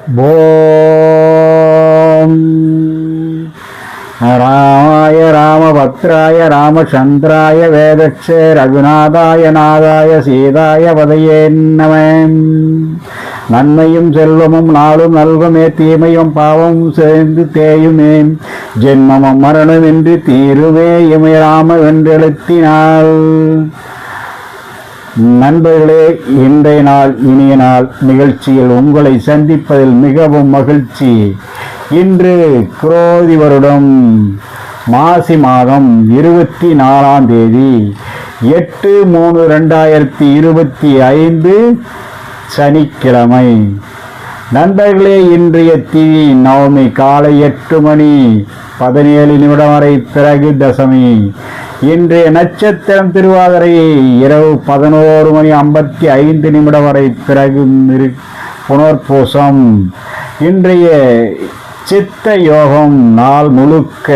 ஓம் ராமாய ராமபத்ராய ராமச்சந்திராய வேதச்சே ரகுநாதாய நாதாய சீதாய பதையே நம. நன்மையும் செல்வமும் நாளும் நல்குமே, தீமையும் பாவமும் சேர்ந்து தேயுமே, ஜென்மமும் மரணமின்றி தீருமே இமையாம வென்றெழுத்தினாள். நண்பர்களே, இன்றைய நாள் இனிய நாள் நிகழ்ச்சியில் உங்களை சந்திப்பதில் மிகவும் மகிழ்ச்சி. இன்று குரோதி வருடம் மாசி மாதம் 24ஆம் தேதி 8/3/2025 சனிக்கிழமை. நண்பர்களே, இன்றைய திதி நவமி காலை 8:17 வரை, பிறகு தசமி. இன்றைய நட்சத்திரம் திருவாதிரை இரவு 11:55 வரை, பிறகு புனர்பூசம். இன்றைய சித்த யோகம் நாள் முழுக்க.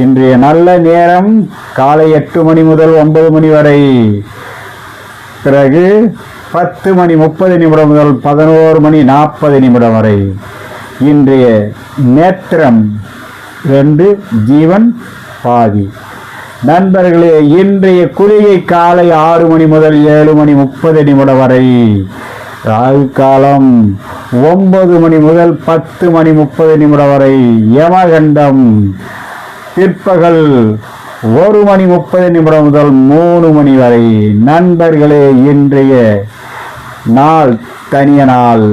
இன்றைய நல்ல நேரம் காலை 8 மணி முதல் 9 மணி வரை, பிறகு 10:30 முதல் 11:40 வரை. இன்றைய நேத்திரம் 2, ஜீவன் பாதி. நண்பர்களே, இன்றைய குளிகை காலை 6 மணி முதல் 7:30 வரை, ராகு காலம் 9 மணி முதல் 10:30 வரை, யமகண்டம் பிற்பகல் 1:30 முதல் 3 மணி வரை. நண்பர்களே, இன்றைய நாள் தனிய நாள்,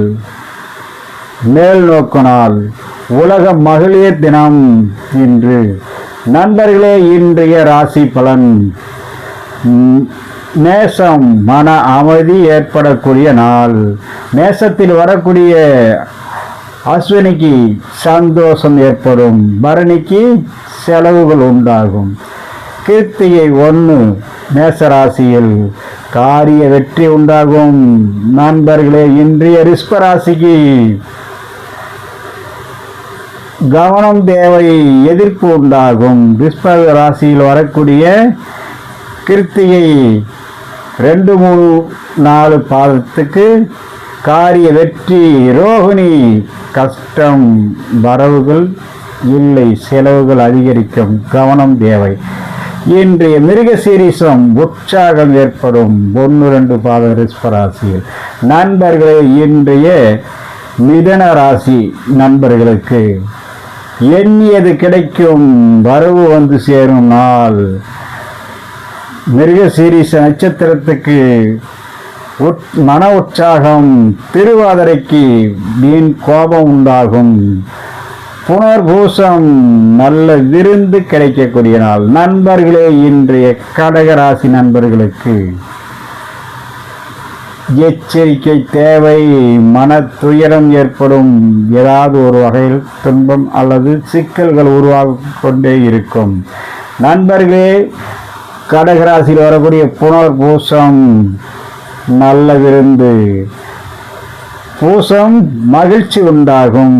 மேல் நோக்கு நாள், உலக மகளிர் தினம் இன்று. நண்பர்களே, இன்றைய ராசி பலன். மேஷம், மன அமைதி ஏற்படக்கூடிய நாள். மேஷத்தில் வரக்கூடிய அஸ்வினிக்கு சந்தோஷம் ஏற்படும், பரணிக்கு செலவுகள் உண்டாகும். கிருத்திகை 1 மேசராசியில் காரிய வெற்றி உண்டாகும். நண்பர்களே, இன்றைய ரிஷபராசிக்கு கவனம் தேவை, எதிர்ப்பு உண்டாகும். ரிஷப ராசியில் வரக்கூடிய கிருத்திகை 2, 3, 4 பாதத்துக்கு காரிய வெற்றி. ரோகிணி கஷ்டம், வரவுகள் இல்லை, செலவுகள் அதிகரிக்கும், கவனம் தேவை. இன்றைய மிருகசீரிசம் உற்சாகம் ஏற்படும். 1, 2 பாத ரிஷபராசியில். நண்பர்களே, இன்றைய மிதன ராசி நண்பர்களுக்கு எண்ணியது கிடைக்கும், வரவு வந்து சேரும் நாள். மிருகசீரிச நட்சத்திரத்துக்கு மன உற்சாகம். திருவாதிரைக்கு வீண் கோபம் உண்டாகும். புனர்பூசம் நல்ல விருந்து கிடைக்கக்கூடிய நாள். நண்பர்களே, இன்றைய கடகராசி நண்பர்களுக்கு எச்சரிக்கை தேவை. மன துயரம் ஏற்படும், ஏதாவது ஒரு வகையில் துன்பம் அல்லது சிக்கல்கள் உருவாக கொண்டே இருக்கும். நண்பர்களே, கடகராசியில் வரக்கூடிய புனர்பூசம் நல்ல விருந்து. பூசம் மகிழ்ச்சி உண்டாகும்.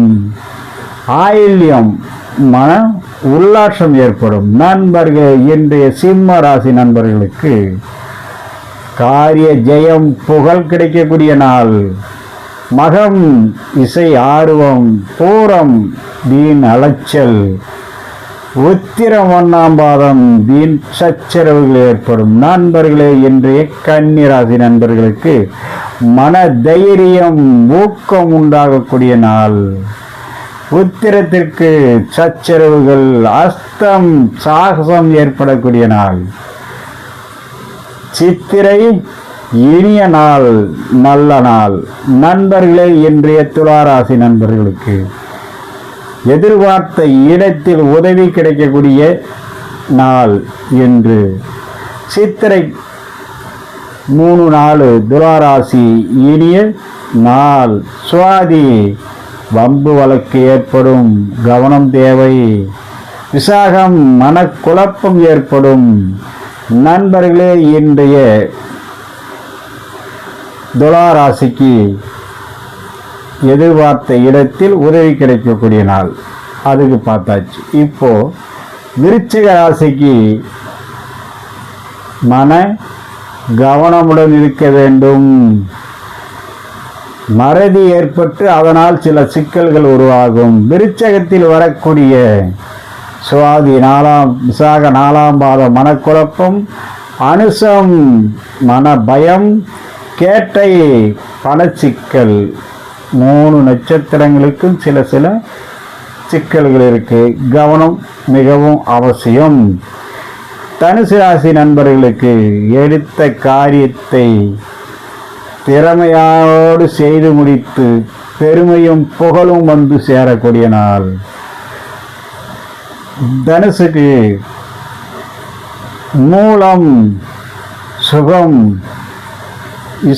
ஆயில்யம் மன உல்லாசம் ஏற்படும். நண்பர்கள், இன்றைய சிம்ம ராசி நண்பர்களுக்கு காரிய ஜெயம், புகழ் கிடைக்கக்கூடிய நாள். மகம் இசை ஆர்வம். பூரம் வீண் அலைச்சல். உத்திரம் 1ஆம் பாதம் வீண் சச்சரவுகள் ஏற்படும். நண்பர்களே, இன்றைய கன்னிராசி நண்பர்களுக்கு மன தைரியம், ஊக்கம் உண்டாகக்கூடிய நாள். உத்திரத்திற்கு சச்சரவுகள், அஸ்தம் சாகசம் ஏற்படக்கூடிய நாள். சித்திரை இனிய நாள், நல்ல நாள். நண்பர்களே, இன்றைய துளாராசி நண்பர்களுக்கு எதிர்பார்த்த இடத்தில் உதவி கிடைக்கக்கூடிய நாள் என்று. சித்திரை 3, 4 துளாராசி இனிய நாள். சுவாதி வம்பு வழக்கு ஏற்படும், கவனம் தேவை. விசாகம் மனக்குழப்பம் ஏற்படும். நண்பர்களே, இன்றைய துளாராசிக்கு எதிர்பார்த்த இடத்தில் உதவி கிடைக்கக்கூடிய நாள். அதுக்கு பார்த்தாச்சு. இப்போ விருச்சிக ராசிக்கு மன கவனமுடன் இருக்க வேண்டும். மறதி ஏற்பட்டு அதனால் சில சிக்கல்கள் உருவாகும். விருச்சகத்தில் வரக்கூடிய சுவாதி 4ஆம் விசாக 4ஆம் பாதம் மனக்குழப்பம், அனுசம் மன பயம், கேட்டை பணச்சிக்கல். 3 நட்சத்திரங்களுக்கும் சில சிக்கல்கள் இருக்கு. கவனம் மிகவும் அவசியம். தனுசு ராசி நண்பர்களுக்கு எடுத்த காரியத்தை திறமையோடு செய்து முடித்து பெருமையும் புகழும் வந்து சேரக்கூடிய நாள். தனுசுக்கு மூலம் சுகம்,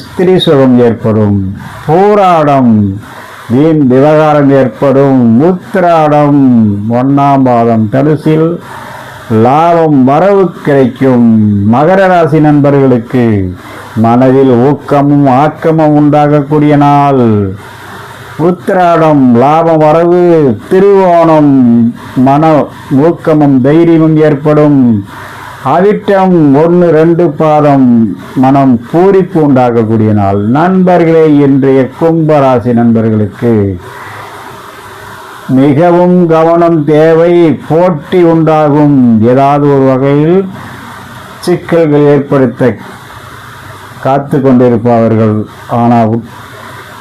ஸ்திரீ சுகம் ஏற்படும். போராடம் வீண் விவகாரம் ஏற்படும். உத்திராடம் 1ஆம் பாதம் தனுசில் லாபம் வரவு கிடைக்கும். மகர ராசி நண்பர்களுக்கு மனதில் ஊக்கமும் ஆக்கமும் உண்டாகக்கூடிய நாள். உத்திராடம் லாபம் வரவு, திருவோணம் மன ஊக்கமும் தைரியமும் ஏற்படும். அவிட்டம் 1, 2 பாதம் மனம் பூரிப்பு உண்டாகக்கூடிய நாள். நண்பர்களே, இன்றைய கும்பராசி நண்பர்களுக்கு மிகவும் கவனம் தேவை. போட்டி உண்டாகும். ஏதாவது ஒரு வகையில் சிக்கல்கள் ஏற்படுத்த காத்து கொண்டிருப்பவர்கள். ஆனால்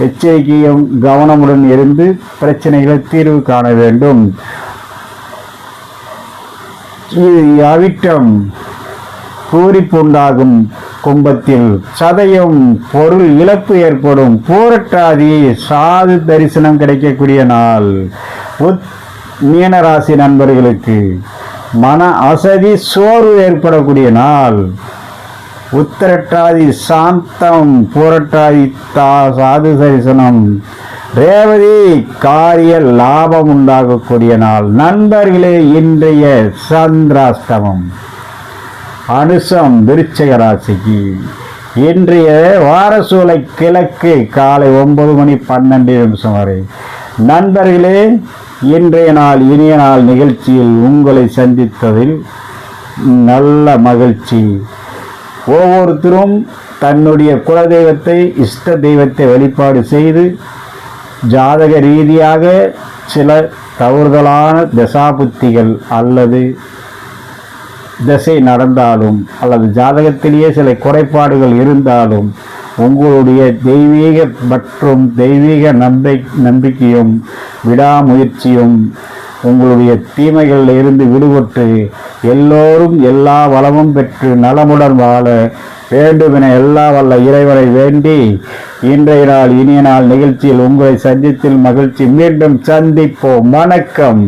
எச்சரிக்கையும் கவனமுடன் இருந்து பிரச்சனைகளை தீர்வு காண வேண்டும். அவிட்டம் பூரிப்பு உண்டாகும். கும்பத்தில் சதயம் பொருள் இழப்பு ஏற்படும். பூரட்டாதி சாது தரிசனம் கிடைக்கக்கூடிய நாள். மீனராசி நண்பர்களுக்கு மன அசதி சோர்வு ஏற்படக்கூடிய நாள். உத்திரட்டாதி சாந்தம், பூரட்டாதி சாது தரிசனம், ரேவதி காரிய லாபம் உண்டாகக்கூடிய நாள். நண்பர்களே, இன்றைய சந்திராஷ்டமம். அனுசம் விருச்சிக ராசிக்கு இன்றைய வாரசூலை கிழக்கு காலை 9 மணி 12 நிமிஷம் வரை. நண்பர்களே, இன்றைய நாள் இனிய நாள் நிகழ்ச்சியில் உங்களை சந்தித்ததில் நல்ல மகிழ்ச்சி. ஒவ்வொருத்தரும் தன்னுடைய குலதெய்வத்தை, இஷ்ட தெய்வத்தை வழிபாடு செய்து ஜாதக ரீதியாக சில தவறுதலான தசாபுத்திகள் அல்லது திசை நடந்தாலும் அல்லது ஜாதகத்திலேயே சில குறைபாடுகள் இருந்தாலும் உங்களுடைய தெய்வீக மற்றும் தெய்வீக நம்பிக்கையும் விடாமுயற்சியும் உங்களுடைய தீமைகளில் இருந்து விடுபட்டு எல்லோரும் எல்லா வளமும் பெற்று நலமுடன் வாழ வேண்டுமென எல்லா வல்ல இறைவனை வேண்டி இன்றைய நாள் இனிய நாள் நிகழ்ச்சியில் உங்களை சந்தித்தில் மகிழ்ச்சி. மீண்டும் சந்திப்போம். வணக்கம்.